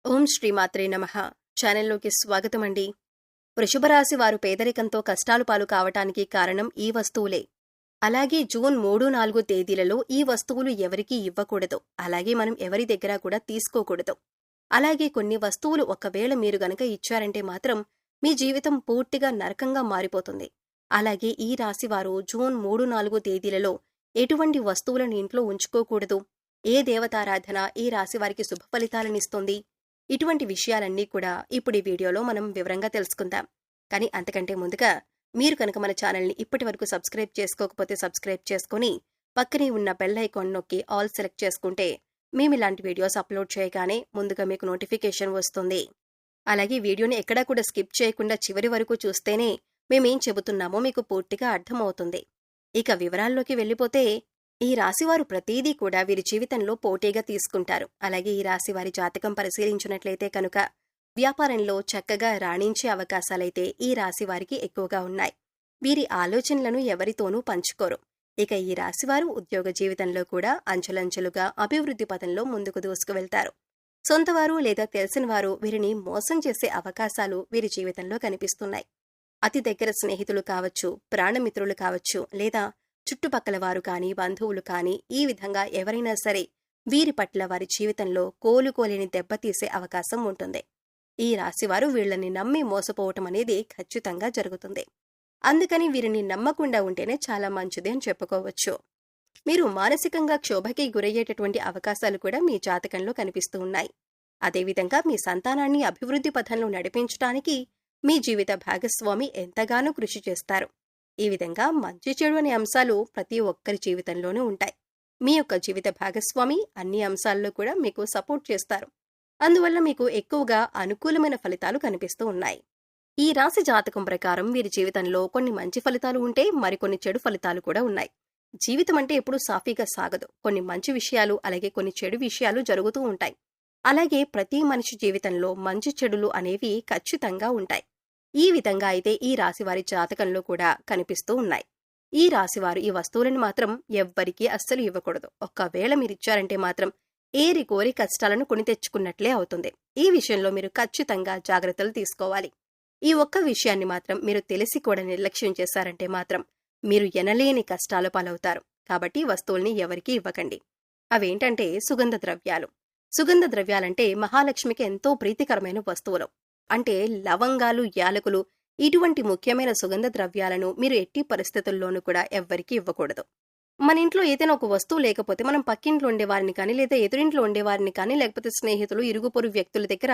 ఓం శ్రీమాత్రే నమః. ఛానల్లోకి స్వాగతం అండి. వృషభరాశి వారు పేదరికంతో కష్టాలు పాలు కావటానికి కారణం ఈ వస్తువులే. అలాగే జూన్ 3-4 తేదీలలో ఈ వస్తువులు ఎవరికీ ఇవ్వకూడదు. అలాగే మనం ఎవరి దగ్గర కూడా తీసుకోకూడదు. అలాగే కొన్ని వస్తువులు ఒకవేళ మీరు గనక ఇచ్చారంటే మాత్రం మీ జీవితం పూర్తిగా నరకంగా మారిపోతుంది. అలాగే ఈ రాశివారు జూన్ 3-4 తేదీలలో ఎటువంటి వస్తువులను ఇంట్లో ఉంచుకోకూడదు. ఏ దేవతారాధన ఈ రాశివారికి శుభ ఫలితాలనిస్తుంది? ఇటువంటి విషయాలన్నీ కూడా ఇప్పుడు ఈ వీడియోలో మనం వివరంగా తెలుసుకుందాం. కానీ అంతకంటే ముందుగా మీరు కనుక మన ఛానల్ని ఇప్పటి వరకు సబ్స్క్రైబ్ చేసుకోకపోతే సబ్స్క్రైబ్ చేసుకుని పక్కనే ఉన్న బెల్ ఐకాన్ నొక్కి ఆల్ సెలెక్ట్ చేసుకుంటే మేము ఇలాంటి వీడియోస్ అప్లోడ్ చేయగానే ముందుగా మీకు నోటిఫికేషన్ వస్తుంది. అలాగే వీడియోని ఎక్కడా కూడా స్కిప్ చేయకుండా చివరి వరకు చూస్తేనే మేమేం చెబుతున్నామో మీకు పూర్తిగా అర్థమవుతుంది. ఇక వివరాల్లోకి వెళ్ళిపోతే ఈ రాశివారు ప్రతీదీ కూడా వీరి జీవితంలో పోటీగా తీసుకుంటారు. అలాగే ఈ రాశివారి జాతకం పరిశీలించినట్లయితే కనుక వ్యాపారంలో చక్కగా రాణించే అవకాశాలైతే ఈ రాశివారికి ఎక్కువగా ఉన్నాయి. వీరి ఆలోచనలను ఎవరితోనూ పంచుకోరు. ఇక ఈ రాశివారు ఉద్యోగ జీవితంలో కూడా అంచెలంచెలుగా అభివృద్ధి పథంలో ముందుకు దూసుకువెళ్తారు. సొంతవారు లేదా తెలిసిన వారు వీరిని మోసం చేసే అవకాశాలు వీరి జీవితంలో కనిపిస్తున్నాయి. అతి దగ్గర స్నేహితులు కావచ్చు, ప్రాణమిత్రులు కావచ్చు, లేదా చుట్టుపక్కల వారు కానీ బంధువులు కానీ ఈ విధంగా ఎవరైనా సరే వీరి పట్ల వారి జీవితంలో కోలుకోలేని దెబ్బతీసే అవకాశం ఉంటుంది. ఈ రాశివారు వీళ్ళని నమ్మి మోసపోవటం అనేది ఖచ్చితంగా జరుగుతుంది. అందుకని వీరిని నమ్మకుండా ఉంటేనే చాలా మంచిది అని చెప్పుకోవచ్చు. మీరు మానసికంగా క్షోభకి గురయ్యేటటువంటి అవకాశాలు కూడా మీ జాతకంలో కనిపిస్తూ ఉన్నాయి. అదేవిధంగా మీ సంతానాన్ని అభివృద్ధి పథంలో నడిపించడానికి మీ జీవిత భాగస్వామి ఎంతగానో కృషి చేస్తారు. ఈ విధంగా మంచి చెడు అనే అంశాలు ప్రతి ఒక్కరి జీవితంలోనూ ఉంటాయి. మీ యొక్క జీవిత భాగస్వామి అన్ని అంశాల్లో కూడా మీకు సపోర్ట్ చేస్తారు. అందువల్ల మీకు ఎక్కువగా అనుకూలమైన ఫలితాలు కనిపిస్తూ ఉన్నాయి. ఈ రాశి జాతకం ప్రకారం వీరి జీవితంలో కొన్ని మంచి ఫలితాలు ఉంటే మరికొన్ని చెడు ఫలితాలు కూడా ఉన్నాయి. జీవితం అంటే ఎప్పుడూ సాఫీగా సాగదు. కొన్ని మంచి విషయాలు అలాగే కొన్ని చెడు విషయాలు జరుగుతూ ఉంటాయి. అలాగే ప్రతి మనిషి జీవితంలో మంచి చెడులు అనేవి ఖచ్చితంగా ఉంటాయి. ఈ విధంగా అయితే ఈ రాశివారి జాతకంలో కూడా కనిపిస్తూ ఉన్నాయి. ఈ రాశివారు ఈ వస్తువులను మాత్రం ఎవ్వరికీ అస్సలు ఇవ్వకూడదు. ఒక్కవేళ మీరిచ్చారంటే మాత్రం ఏరి కోరి కష్టాలను కొని తెచ్చుకున్నట్లే అవుతుంది. ఈ విషయంలో మీరు ఖచ్చితంగా జాగ్రత్తలు తీసుకోవాలి. ఈ ఒక్క విషయాన్ని మాత్రం మీరు తెలిసి కూడా నిర్లక్ష్యం చేశారంటే మాత్రం మీరు ఎనలేని కష్టాల పాలవుతారు. కాబట్టి వస్తువుల్ని ఎవరికీ ఇవ్వకండి. అవేంటంటే సుగంధ ద్రవ్యాలు. సుగంధ ద్రవ్యాలంటే మహాలక్ష్మికి ఎంతో ప్రీతికరమైన వస్తువులు. అంటే లవంగాలు, యాలకులు ఇటువంటి ముఖ్యమైన సుగంధ ద్రవ్యాలను మీరు ఎట్టి పరిస్థితుల్లోనూ కూడా ఎవ్వరికీ ఇవ్వకూడదు. మన ఇంట్లో ఏదైనా ఒక వస్తువు లేకపోతే మనం పక్కింట్లో ఉండేవారిని కానీ లేదా ఎదురింట్లో ఉండేవారిని కానీ లేకపోతే స్నేహితులు, ఇరుగుపొరు వ్యక్తుల దగ్గర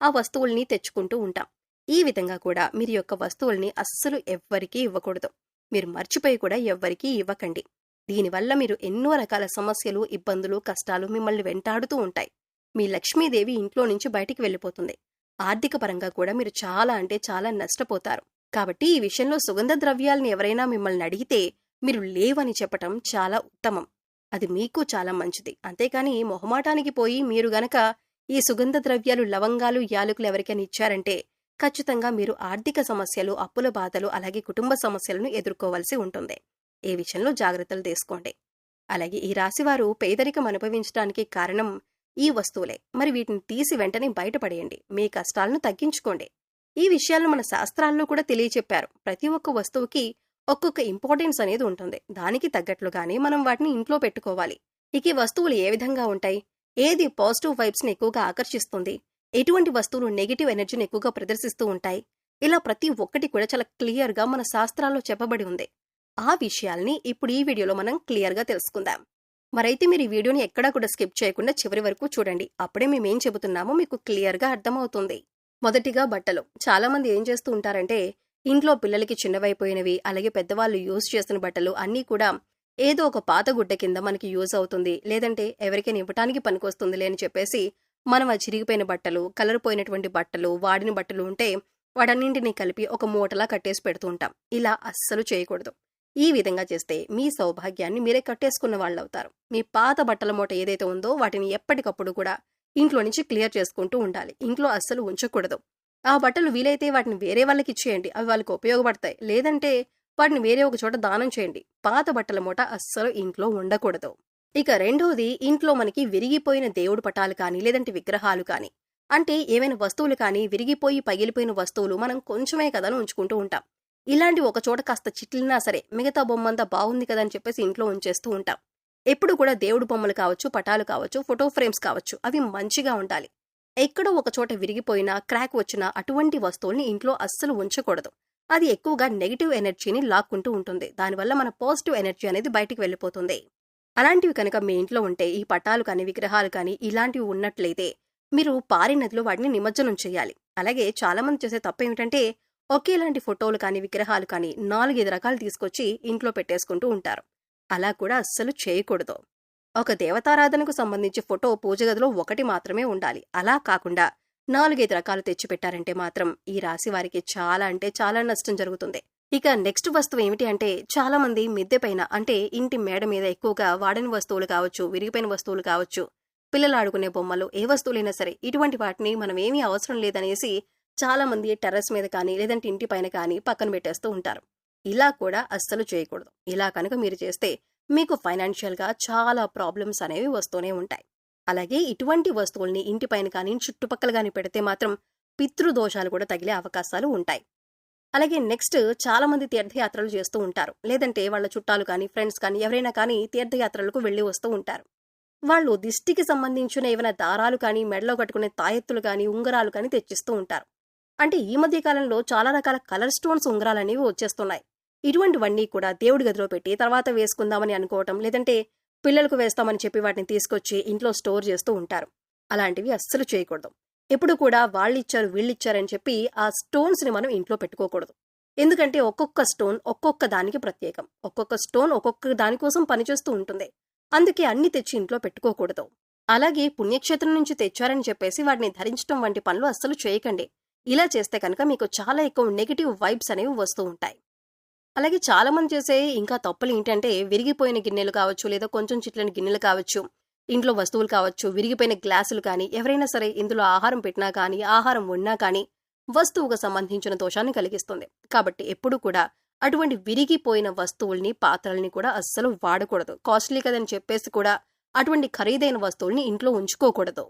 ఆ వస్తువుల్ని తెచ్చుకుంటూ ఉంటాం. ఈ విధంగా కూడా మీరు యొక్క వస్తువుల్ని అస్సలు ఎవ్వరికీ ఇవ్వకూడదు. మీరు మర్చిపోయి కూడా ఎవ్వరికీ ఇవ్వకండి. దీనివల్ల మీరు ఎన్నో రకాల సమస్యలు, ఇబ్బందులు, కష్టాలు మిమ్మల్ని వెంటాడుతూ ఉంటాయి. మీ లక్ష్మీదేవి ఇంట్లో నుంచి బయటికి వెళ్ళిపోతుంది. ఆర్థిక పరంగా కూడా మీరు చాలా అంటే చాలా నష్టపోతారు. కాబట్టి ఈ విషయంలో సుగంధ ద్రవ్యాలను ఎవరైనా మిమ్మల్ని అడిగితే మీరు లేవని చెప్పటం చాలా ఉత్తమం. అది మీకు చాలా మంచిది. అంతేకాని మొహమాటానికి పోయి మీరు గనక ఈ సుగంధ ద్రవ్యాలు, లవంగాలు, యాలకులు ఎవరికైనా ఇచ్చారంటే ఖచ్చితంగా మీరు ఆర్థిక సమస్యలు, అప్పుల బాధలు అలాగే కుటుంబ సమస్యలను ఎదుర్కోవాల్సి ఉంటుంది. ఈ విషయంలో జాగ్రత్తలు తీసుకోండి. అలాగే ఈ రాశివారు పేదరికం అనుభవించడానికి కారణం ఈ వస్తువులే. మరి వీటిని తీసి వెంటనే బయటపడేయండి. మీ కష్టాలను తగ్గించుకోండి. ఈ విషయాలను మన శాస్త్రాల్లో కూడా తెలియచెప్పారు. ప్రతి ఒక్క వస్తువుకి ఒక్కొక్క ఇంపార్టెన్స్ అనేది ఉంటుంది. దానికి తగ్గట్లుగానే మనం వాటిని ఇంట్లో పెట్టుకోవాలి. ఇక ఈ వస్తువులు ఏ విధంగా ఉంటాయి? ఏది పాజిటివ్ వైబ్స్ ని ఎక్కువగా ఆకర్షిస్తుంది? ఎటువంటి వస్తువులు నెగిటివ్ ఎనర్జీని ఎక్కువగా ప్రదర్శిస్తూ ఉంటాయి? ఇలా ప్రతి ఒక్కటి కూడా చాలా క్లియర్ గా మన శాస్త్రాల్లో చెప్పబడి ఉంది. ఆ విషయాల్ని ఇప్పుడు ఈ వీడియోలో మనం క్లియర్ గా తెలుసుకుందాం. మరైతే మీరు ఈ వీడియోని ఎక్కడా కూడా స్కిప్ చేయకుండా చివరి వరకు చూడండి. అప్పుడే మేమేం చెబుతున్నామో మీకు క్లియర్ గా అర్థమవుతుంది. మొదటిగా బట్టలు. చాలా మంది ఏం చేస్తూ ఉంటారంటే ఇంట్లో పిల్లలకి చిన్నవైపోయినవి అలాగే పెద్దవాళ్ళు యూజ్ చేస్తున్న బట్టలు అన్నీ కూడా ఏదో ఒక పాత గుడ్డ కింద మనకి యూజ్ అవుతుంది, లేదంటే ఎవరికైనా ఇవ్వటానికి పనికొస్తుంది అని చెప్పేసి మనం ఆ చిరిగిపోయిన బట్టలు, కలర్ పోయినటువంటి బట్టలు, వాడిన బట్టలు ఉంటే వాటన్నింటినీ కలిపి ఒక మూటలా కట్టేసి పెడుతూ ఉంటాం. ఇలా అస్సలు చేయకూడదు. ఈ విధంగా చేస్తే మీ సౌభాగ్యాన్ని మీరే కట్టేసుకున్న వాళ్ళవుతారు. మీ పాత బట్టల మూట ఏదైతే ఉందో వాటిని ఎప్పటికప్పుడు కూడా ఇంట్లో నుంచి క్లియర్ చేసుకుంటూ ఉండాలి. ఇంట్లో అస్సలు ఉంచకూడదు. ఆ బట్టలు వీలైతే వాటిని వేరే వాళ్ళకి ఇచ్చేయండి. అవి వాళ్ళకి ఉపయోగపడతాయి. లేదంటే వాటిని వేరే ఒక చోట దానం చేయండి. పాత బట్టల మూట అస్సలు ఇంట్లో ఉండకూడదు. ఇక రెండోది, ఇంట్లో మనకి విరిగిపోయిన దేవుడు పటాలు కానీ లేదంటే విగ్రహాలు కానీ అంటే ఏవైనా వస్తువులు కానీ విరిగిపోయి పగిలిపోయిన వస్తువులు మనం కొంచెమే కదా అని ఉంచుకుంటూ ఉంటాం. ఇలాంటి ఒక చోట కాస్త చిట్లినా సరే మిగతా బొమ్మంతా బాగుంది కదా అని చెప్పేసి ఇంట్లో ఉంచేస్తూ ఉంటాం. ఎప్పుడు కూడా దేవుడు బొమ్మలు కావచ్చు, పటాలు కావచ్చు, ఫోటో ఫ్రేమ్స్ కావచ్చు, అవి మంచిగా ఉండాలి. ఎక్కడో ఒక చోట విరిగిపోయినా, క్రాక్ వచ్చినా అటువంటి వస్తువుల్ని ఇంట్లో అస్సలు ఉంచకూడదు. అది ఎక్కువగా నెగెటివ్ ఎనర్జీని లాక్కుంటూ ఉంటుంది. దానివల్ల మన పాజిటివ్ ఎనర్జీ అనేది బయటికి వెళ్ళిపోతుంది. అలాంటివి కనుక మీ ఇంట్లో ఉంటే ఈ పటాలు కానీ, విగ్రహాలు కానీ ఇలాంటివి ఉన్నట్లయితే మీరు పారే నదిలో వాటిని నిమజ్జనం చేయాలి. అలాగే చాలా మంది చేసే తప్పేమిటంటే ఒకేలాంటి ఫోటోలు కానీ, విగ్రహాలు కానీ 4, 5 రకాలు తీసుకొచ్చి ఇంట్లో పెట్టేసుకుంటూ ఉంటారు. అలా కూడా అస్సలు చేయకూడదు. ఒక దేవతారాధనకు సంబంధించి ఫోటో పూజ గదిలో ఒకటి మాత్రమే ఉండాలి. అలా కాకుండా 4, 5 రకాలు తెచ్చిపెట్టారంటే మాత్రం ఈ రాశి వారికి చాలా అంటే చాలా నష్టం జరుగుతుంది. ఇక నెక్స్ట్ వస్తువు ఏమిటి అంటే చాలా మంది మిద్దె పైన అంటే ఇంటి మేడ మీద ఎక్కువగా వాడని వస్తువులు కావచ్చు, విరిగిపోయిన వస్తువులు కావచ్చు, పిల్లలు ఆడుకునే బొమ్మలు, ఏ వస్తువులైనా సరే ఇటువంటి వాటిని మనం ఏమీ అవసరం లేదనేసి చాలా మంది టెర్రస్ మీద కానీ లేదంటే ఇంటి పైన కానీ పక్కన పెట్టేస్తూ ఉంటారు. ఇలా కూడా అస్సలు చేయకూడదు. ఇలా కనుక మీరు చేస్తే మీకు ఫైనాన్షియల్ గా చాలా ప్రాబ్లమ్స్ అనేవి వస్తూనే ఉంటాయి. అలాగే ఇటువంటి వస్తువుల్ని ఇంటి పైన కానీ చుట్టుపక్కల కానీ పెడితే మాత్రం పితృదోషాలు కూడా తగిలే అవకాశాలు ఉంటాయి. అలాగే నెక్స్ట్ చాలా మంది తీర్థయాత్రలు చేస్తూ ఉంటారు. లేదంటే వాళ్ళ చుట్టాలు కానీ ఫ్రెండ్స్ కానీ ఎవరైనా కానీ తీర్థయాత్రలకు వెళ్లి వస్తూ ఉంటారు. వాళ్ళు దిష్టికి సంబంధించిన ఏమైనా దారాలు కానీ, మెడలో కట్టుకునే తాయెత్తులు కానీ, ఉంగరాలు కానీ తెచ్చిస్తూ ఉంటారు. అంటే ఈ మధ్య కాలంలో చాలా రకాల కలర్ స్టోన్స్ ఉంగరాలు అనేవి వచ్చేస్తున్నాయి. ఇటువంటివన్నీ కూడా దేవుడి గదిలో పెట్టి తర్వాత వేసుకుందామని అనుకోవటం, లేదంటే పిల్లలకు వేస్తామని చెప్పి వాటిని తీసుకొచ్చి ఇంట్లో స్టోర్ చేస్తూ ఉంటారు. అలాంటివి అస్సలు చేయకూడదు. ఎప్పుడు కూడా వాళ్ళిచ్చారు వీళ్ళిచ్చారని చెప్పి ఆ స్టోన్స్ ని మనం ఇంట్లో పెట్టుకోకూడదు. ఎందుకంటే ఒక్కొక్క స్టోన్ ఒక్కొక్క దానికి ప్రత్యేకం. ఒక్కొక్క స్టోన్ ఒక్కొక్క దానికోసం పనిచేస్తూ ఉంటుంది. అందుకే అన్ని తెచ్చి ఇంట్లో పెట్టుకోకూడదు. అలాగే పుణ్యక్షేత్రం నుంచి తెచ్చారని చెప్పేసి వాటిని ధరించడం వంటి పనులు అస్సలు చేయకండి. ఇలా చేస్తే కనుక మీకు చాలా ఎక్కువ నెగిటివ్ వైబ్స్ అనేవి వస్తూ ఉంటాయి. అలాగే చాలా మంది చేసే ఇంకా తప్పులు ఏంటంటే విరిగిపోయిన గిన్నెలు కావచ్చు, లేదా కొంచెం చిట్లని గిన్నెలు కావచ్చు, ఇంట్లో వస్తువులు కావచ్చు, విరిగిపోయిన గ్లాసులు కానీ, ఎవరైనా సరే ఇందులో ఆహారం పెట్టినా కానీ, ఆహారం ఉన్నా కానీ వస్తువుకు సంబంధించిన దోషాన్ని కలిగిస్తుంది. కాబట్టి ఎప్పుడు కూడా అటువంటి విరిగిపోయిన వస్తువుల్ని, పాత్రల్ని కూడా అస్సలు వాడకూడదు. కాస్ట్లీ కదని చెప్పేసి కూడా అటువంటి ఖరీదైన వస్తువుల్ని ఇంట్లో ఉంచుకోకూడదు.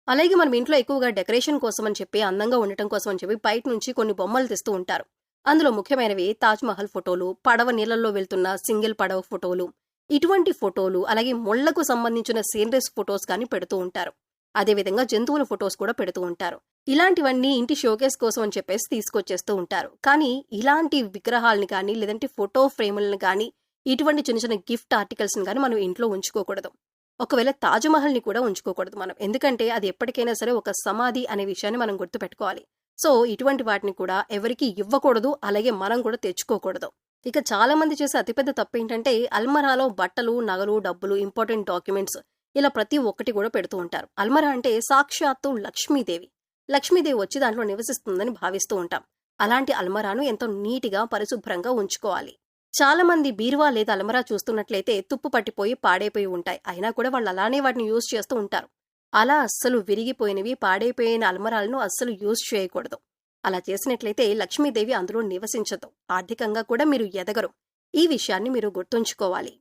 అలాగే మనం ఇంట్లో ఎక్కువగా డెకరేషన్ కోసం అని చెప్పి, అందంగా ఉండటం కోసం అని చెప్పి బయట నుంచి కొన్ని బొమ్మలు తెస్తూ ఉంటారు. అందులో ముఖ్యమైనవి తాజ్ మహల్ ఫోటోలు, పడవ నీళ్లలో వెళ్తున్న సింగిల్ పడవ ఫోటోలు, ఇటువంటి ఫోటోలు, అలాగే ముళ్లకు సంబంధించిన సీనరీస్ ఫోటోస్ కానీ పెడుతూ ఉంటారు. అదేవిధంగా జంతువుల ఫోటోస్ కూడా పెడుతూ ఉంటారు. ఇలాంటివన్నీ ఇంటి షోకేస్ కోసం అని చెప్పేసి తీసుకొచ్చేస్తూ ఉంటారు. కానీ ఇలాంటి విగ్రహాలని కానీ, లేదంటే ఫోటో ఫ్రేములను కానీ, ఇటువంటి చిన్న చిన్న గిఫ్ట్ ఆర్టికల్స్ని కానీ మనం ఇంట్లో ఉంచుకోకూడదు. ఒకవేళ తాజ్మహల్ని కూడా ఉంచుకోకూడదు మనం. ఎందుకంటే అది ఎప్పటికైనా సరే ఒక సమాధి అనే విషయాన్ని మనం గుర్తుపెట్టుకోవాలి. సో ఇటువంటి వాటిని కూడా ఎవరికి ఇవ్వకూడదు. అలాగే మనం కూడా తెచ్చుకోకూడదు. ఇక చాలా మంది చేసే అతిపెద్ద తప్పు ఏంటంటే అల్మరాలో బట్టలు, నగలు, డబ్బులు, ఇంపార్టెంట్ డాక్యుమెంట్స్ ఇలా ప్రతి ఒక్కటి కూడా పెడుతూ ఉంటారు. అల్మరా అంటే సాక్షాత్తు లక్ష్మీదేవి. లక్ష్మీదేవి వచ్చి దాంట్లో నివసిస్తుందని భావిస్తూ ఉంటాం. అలాంటి అల్మరాను ఎంతో నీటిగా పరిశుభ్రంగా ఉంచుకోవాలి. చాలా మంది బీరువా లేదా అల్మరా చూస్తున్నట్లయితే తుప్పు పట్టిపోయి పాడైపోయి ఉంటాయి. అయినా కూడా వాళ్ళు అలానే వాటిని యూజ్ చేస్తూ ఉంటారు. అలా అస్సలు విరిగిపోయినవి, పాడైపోయిన అల్మరాలను అస్సలు యూజ్ చేయకూడదు. అలా చేసినట్లయితే లక్ష్మీదేవి అందులో నివసించదు. ఆర్థికంగా కూడా మీరు ఎదగరు. ఈ విషయాన్ని మీరు గుర్తుంచుకోవాలి.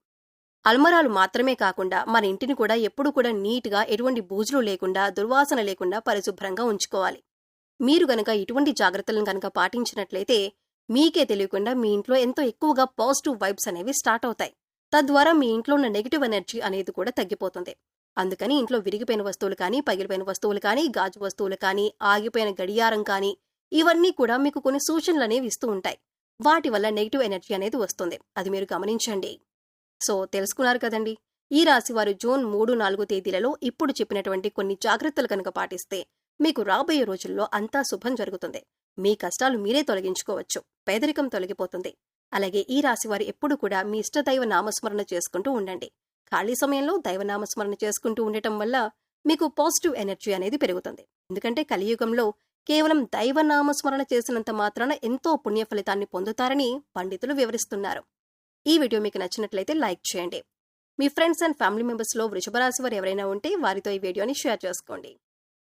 అల్మరాలు మాత్రమే కాకుండా మన ఇంటిని కూడా ఎప్పుడు కూడా నీట్గా, ఎటువంటి బూజులు లేకుండా, దుర్వాసన లేకుండా పరిశుభ్రంగా ఉంచుకోవాలి. మీరు గనక ఇటువంటి జాగ్రత్తలను గనక పాటించినట్లయితే మీకే తెలియకుండా మీ ఇంట్లో ఎంతో ఎక్కువగా పాజిటివ్ వైబ్స్ అనేవి స్టార్ట్ అవుతాయి. తద్వారా మీ ఇంట్లో ఉన్న నెగిటివ్ ఎనర్జీ అనేది కూడా తగ్గిపోతుంది. అందుకని ఇంట్లో విరిగిపోయిన వస్తువులు కానీ, పగిలిపోయిన వస్తువులు కానీ, గాజు వస్తువులు కానీ, ఆగిపోయిన గడియారం కానీ ఇవన్నీ కూడా మీకు కొన్ని సూచనలు అనేవి ఇస్తూ ఉంటాయి. వాటి వల్ల నెగిటివ్ ఎనర్జీ అనేది వస్తుంది. అది మీరు గమనించండి. సో తెలుసుకున్నారు కదండి. ఈ రాశి వారు జూన్ 3, 4 తేదీలలో ఇప్పుడు చెప్పినటువంటి కొన్ని జాగ్రత్తలు కనుక పాటిస్తే మీకు రాబోయే రోజుల్లో అంతా శుభం జరుగుతుంది. మీ కష్టాలు మీరే తొలగించుకోవచ్చు. పేదరికం తొలగిపోతుంది. అలాగే ఈ రాశి వారు ఎప్పుడు కూడా మీ ఇష్టదైవ నామస్మరణ చేసుకుంటూ ఉండండి. ఖాళీ సమయంలో దైవనామస్మరణ చేసుకుంటూ ఉండటం వల్ల మీకు పాజిటివ్ ఎనర్జీ అనేది పెరుగుతుంది. ఎందుకంటే కలియుగంలో కేవలం దైవనామస్మరణ చేసినంత మాత్రాన ఎంతో పుణ్య ఫలితాన్ని పొందుతారని పండితులు వివరిస్తున్నారు. ఈ వీడియో మీకు నచ్చినట్లయితే లైక్ చేయండి. మీ ఫ్రెండ్స్ అండ్ ఫ్యామిలీ మెంబర్స్లో వృషభ రాశి వారు ఎవరైనా ఉంటే వారితో ఈ వీడియోని షేర్ చేసుకోండి.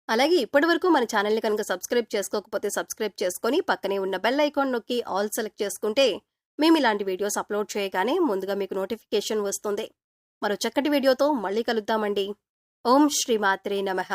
అలాగే ఇప్పటివరకు మన ఛానల్ని కనుక సబ్స్క్రైబ్ చేసుకోకపోతే సబ్స్క్రైబ్ చేసుకొని పక్కనే ఉన్న బెల్ ఐకాన్ నొక్కి ఆల్ సెలెక్ట్ చేసుకుంటే మేము ఇలాంటి వీడియోస్ అప్లోడ్ చేయగానే ముందుగా మీకు నోటిఫికేషన్ వస్తుంది. మరో చక్కటి వీడియోతో మళ్ళీ కలుద్దామండి. ఓం శ్రీమాత్రే నమః.